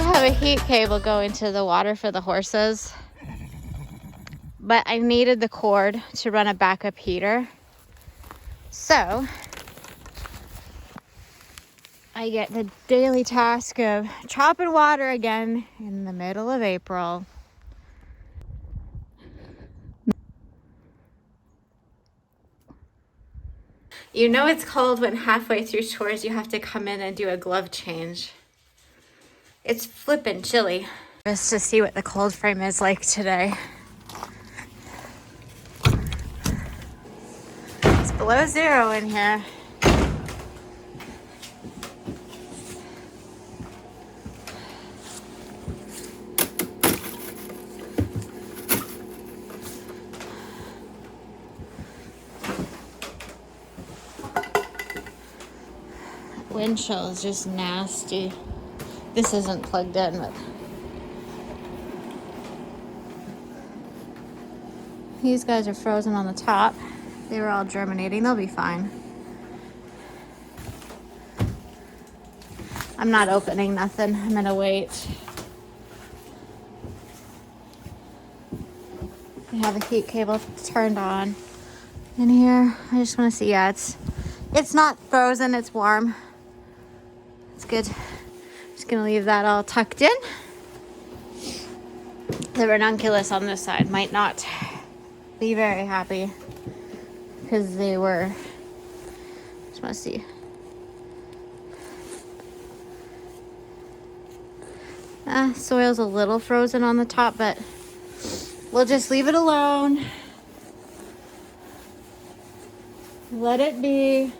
have a heat cable going to the water for the horses, but I needed the cord to run a backup heater. So I get the daily task of chopping water again in the middle of April. You know it's cold when halfway through chores you have to come in and do a glove change. It's flippin' chilly. Just to see what the cold frame is like today. It's below 0 in here. Wind chill is just nasty. This isn't plugged in, but these guys are frozen on the top. They were all germinating. They'll be fine. I'm not opening nothing. I'm gonna wait. I have a heat cable turned on in here. I just want to see. Yeah, it's not frozen. It's warm. It's good. Just gonna leave that all tucked in. The ranunculus on this side might not be very happy because they were. Just want to see. Soil's a little frozen on the top, but we'll just leave it alone. Let it be.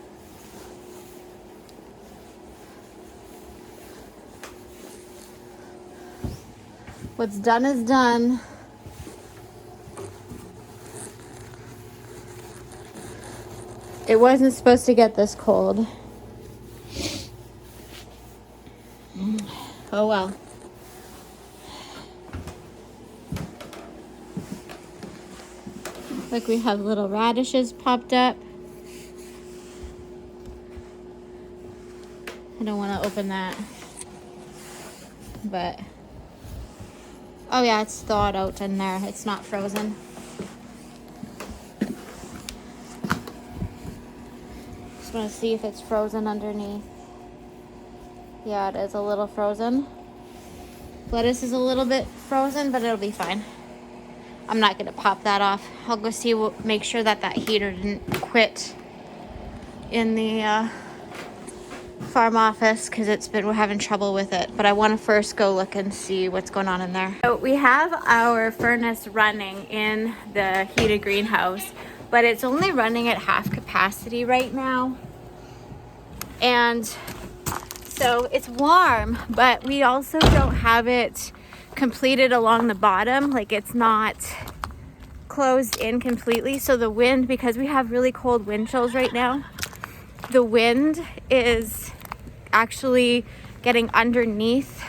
What's done is done. It wasn't supposed to get this cold. Oh well. Look, we have little radishes popped up. I don't want to open that. But oh yeah, it's thawed out in there. It's not frozen. Just want to see if it's frozen underneath. Yeah, it is a little frozen. Lettuce is a little bit frozen, but it'll be fine. I'm not gonna pop that off. I'll go see, make sure that that heater didn't quit in the farm office because we're having trouble with it. But I want to first go look and see what's going on in there. So we have our furnace running in the heated greenhouse, but it's only running at half capacity right now. And so it's warm, but we also don't have it completed along the bottom. Like it's not closed in completely. So the wind, because we have really cold wind chills right now, the wind is actually getting underneath,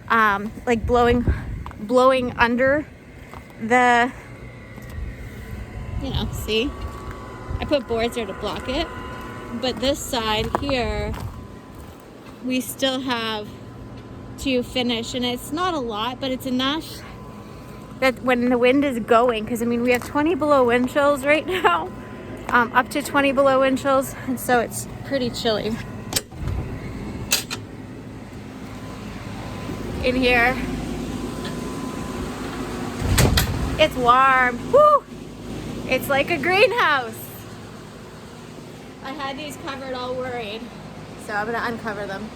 like blowing under the, see, I put boards there to block it, but this side here we still have to finish, and it's not a lot, but it's enough that when the wind is going, because I mean we have 20 below wind chills right now, up to 20 below wind chills, and so it's pretty chilly in here. It's warm. Woo! It's like a greenhouse. I had these covered, all worried, so I'm gonna uncover them.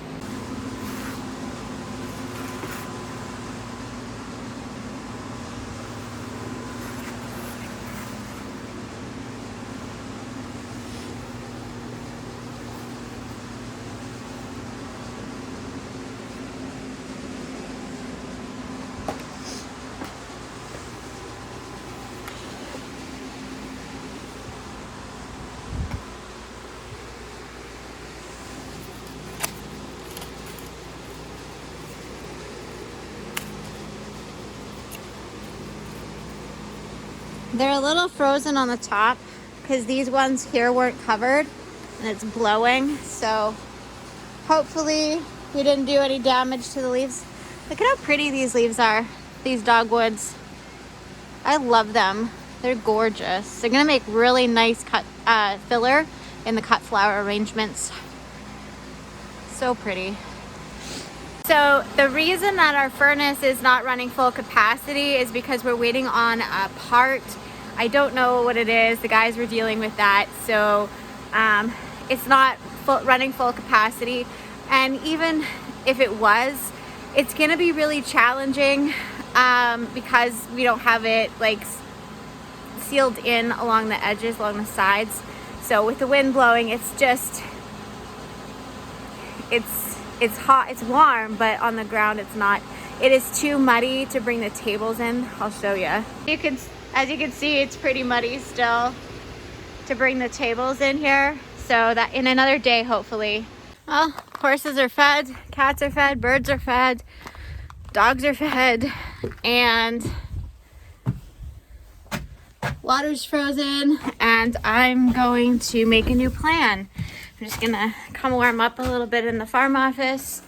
They're a little frozen on the top because these ones here weren't covered and it's blowing. So hopefully we didn't do any damage to the leaves. Look at how pretty these leaves are, these dogwoods. I love them. They're gorgeous. They're gonna make really nice cut filler in the cut flower arrangements. So pretty. So the reason that our furnace is not running full capacity is because we're waiting on a part. I don't know what it is. The guys were dealing with that. So it's not running full capacity. And even if it was, it's gonna be really challenging because we don't have it like sealed in along the edges, along the sides. So with the wind blowing, it's hot, it's warm, but on the ground it's not. It is too muddy to bring the tables in. I'll show you. As you can see, it's pretty muddy still to bring the tables in here. So that in another day, hopefully. Well, horses are fed, cats are fed, birds are fed, dogs are fed, and water's frozen, and I'm going to make a new plan. I'm just gonna come warm up a little bit in the farm office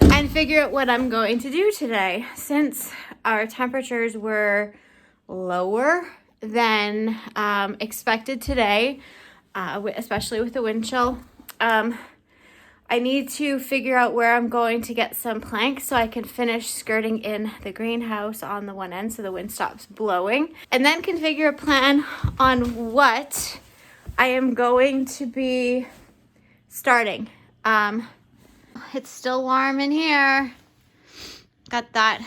and figure out what I'm going to do today. Since our temperatures were lower than expected today, especially with the wind chill, I need to figure out where I'm going to get some planks so I can finish skirting in the greenhouse on the one end so the wind stops blowing, and then configure a plan on what I am going to be starting. It's still warm in here. Got that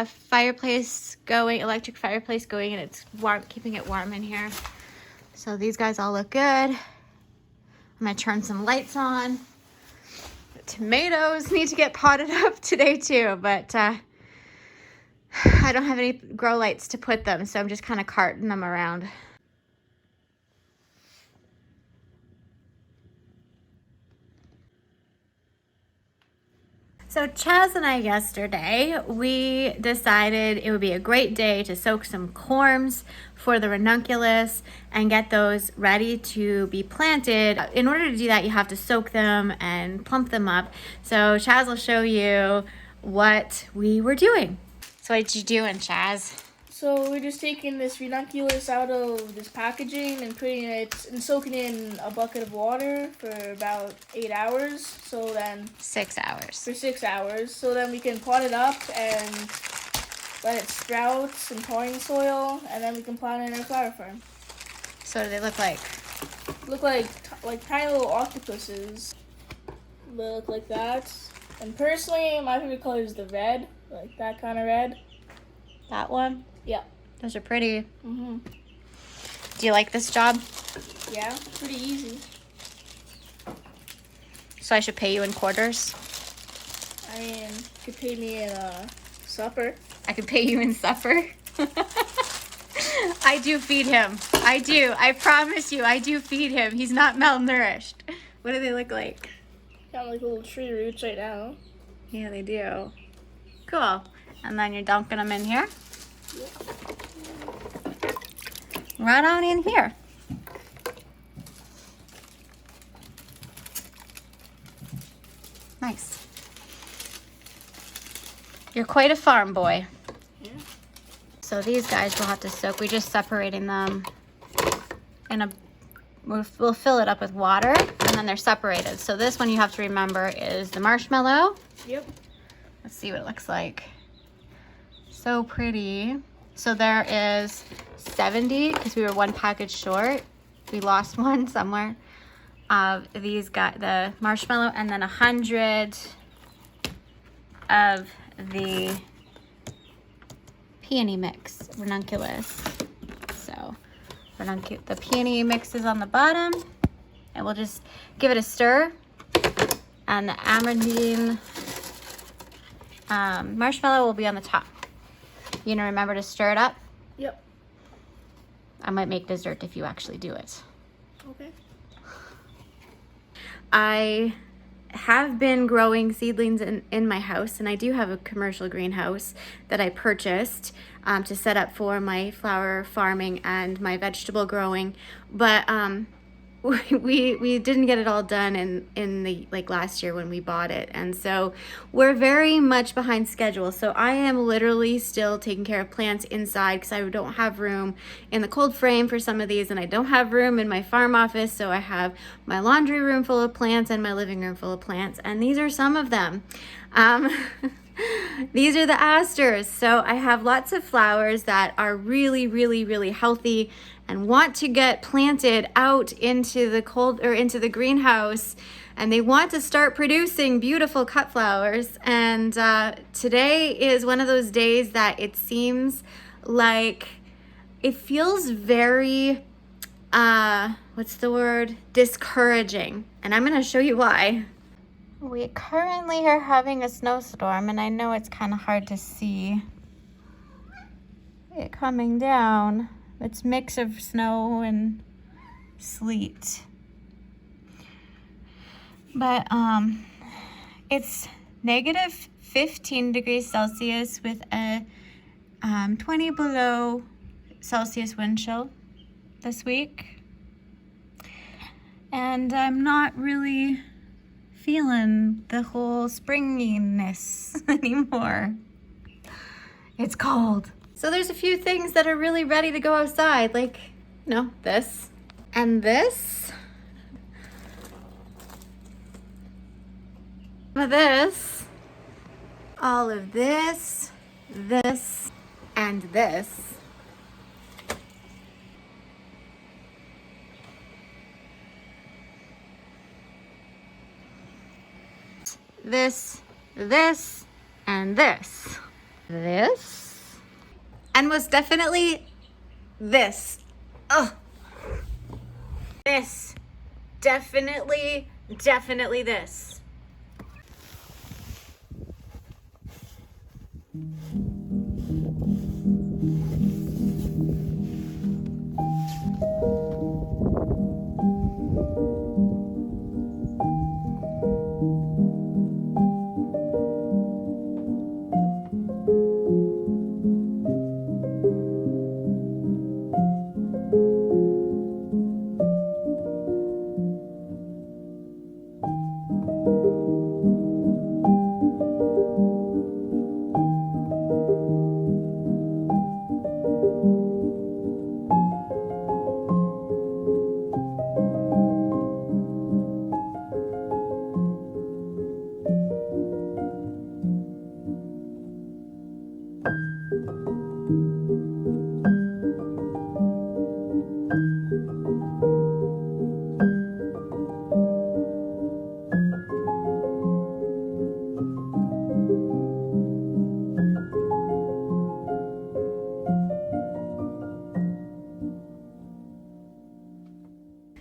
fireplace going, electric fireplace going, and it's warm, keeping it warm in here. So these guys all look good. I'm gonna turn some lights on. The tomatoes need to get potted up today too, but I don't have any grow lights to put them, so I'm just kind of carting them around. So Chaz and I yesterday, we decided it would be a great day to soak some corms for the ranunculus and get those ready to be planted. In order to do that, you have to soak them and plump them up. So Chaz will show you what we were doing. So what you doing, Chaz? So we're just taking this ranunculus out of this packaging and putting it and soaking it in a bucket of water for about 8 hours. So then 6 hours. For 6 hours. So then we can pot it up and let it sprout in potting soil, and then we can plant it in our flower farm. So what do they look like? Look like tiny little octopuses. They look like that. And personally, my favorite color is the red, like that kind of red. That one? Yeah. Those are pretty. Mhm. Do you like this job? Yeah, pretty easy. So I should pay you in quarters? I mean, you could pay me in supper. I could pay you in supper? I do feed him. I do. I promise you, I do feed him. He's not malnourished. What do they look like? Got like little tree roots right now. Yeah, they do. Cool. And then you're dunking them in here? Yeah. Right on in here. Nice. You're quite a farm boy. Yeah. So these guys will have to soak. We're just separating them in a, we'll fill it up with water, and then they're separated. So this one you have to remember is the marshmallow. Yep. Let's see what it looks like. So pretty. So there is 70, because we were one package short. We lost one somewhere. These got the marshmallow, and then 100 of the peony mix, ranunculus. So the peony mix is on the bottom, and we'll just give it a stir. And the amandine marshmallow will be on the top. You know, remember to stir it up? Yep. I might make dessert if you actually do it. Okay. I have been growing seedlings in my house, and I do have a commercial greenhouse that I purchased to set up for my flower farming and my vegetable growing. But we didn't get it all done in the like last year when we bought it, and so we're very much behind schedule. So I am literally still taking care of plants inside because I don't have room in the cold frame for some of these, and I don't have room in my farm office. So I have my laundry room full of plants and my living room full of plants, and these are some of them. These are the asters. So I have lots of flowers that are really healthy and want to get planted out into the cold or into the greenhouse, and they want to start producing beautiful cut flowers. And today is one of those days that it seems like it feels very what's the word, discouraging, and I'm gonna show you why. We currently are having a snowstorm, and I know it's kind of hard to see it coming down. It's a mix of snow and sleet. But it's negative 15 degrees Celsius with a 20 below Celsius wind chill this week. And I'm not really feeling the whole springiness anymore. It's cold. So there's a few things that are really ready to go outside, like, you know, this and this. This, all of this, this, and this. This, this, and this. This. And most definitely this. Ugh. This. Definitely this.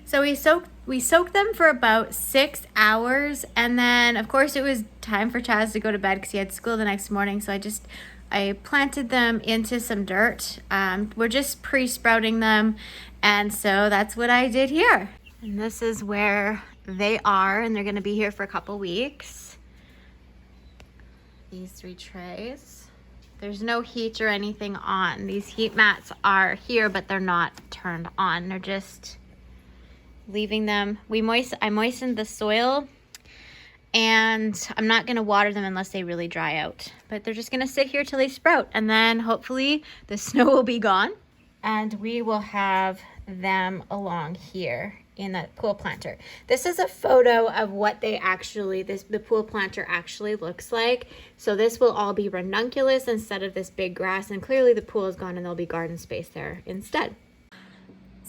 So we soaked them for about 6 hours, and then of course it was time for Chaz to go to bed because he had school the next morning. So I planted them into some dirt. We're just pre-sprouting them, and so that's what I did here. And this is where they are, and they're going to be here for a couple weeks. These 3 trays. There's no heat or anything on. These heat mats are here, but they're not turned on. They're just leaving them. I moistened the soil, and I'm not gonna water them unless they really dry out, but they're just gonna sit here till they sprout, and then hopefully the snow will be gone and we will have them along here in that pool planter. This is a photo of what the pool planter actually looks like. So this will all be ranunculus instead of this big grass, and clearly the pool is gone and there'll be garden space there instead.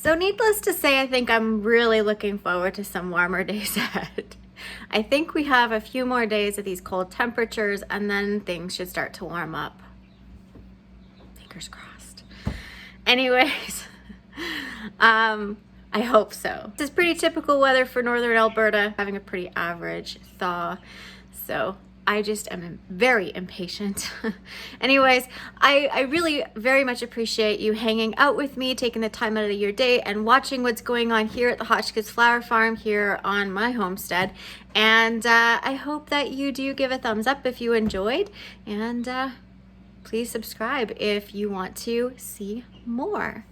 So needless to say, I think I'm really looking forward to some warmer days ahead. I think we have a few more days of these cold temperatures, and then things should start to warm up. Fingers crossed. Anyways, I hope so. This is pretty typical weather for northern Alberta, having a pretty average thaw. So I just am very impatient. Anyways, I really very much appreciate you hanging out with me, taking the time out of your day and watching what's going on here at the Hotchkiss Flower Farm here on my homestead. And I hope that you do give a thumbs up if you enjoyed, and please subscribe if you want to see more.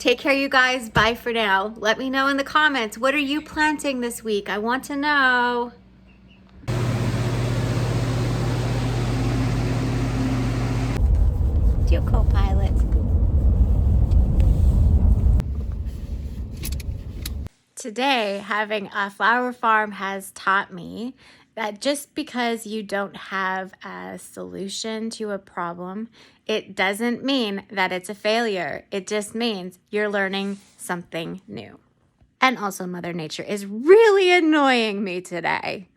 Take care, you guys. Bye for now. Let me know in the comments, what are you planting this week? I want to know. Dear co-pilot. Today, having a flower farm has taught me that just because you don't have a solution to a problem, it doesn't mean that it's a failure. It just means you're learning something new. And also, Mother Nature is really annoying me today.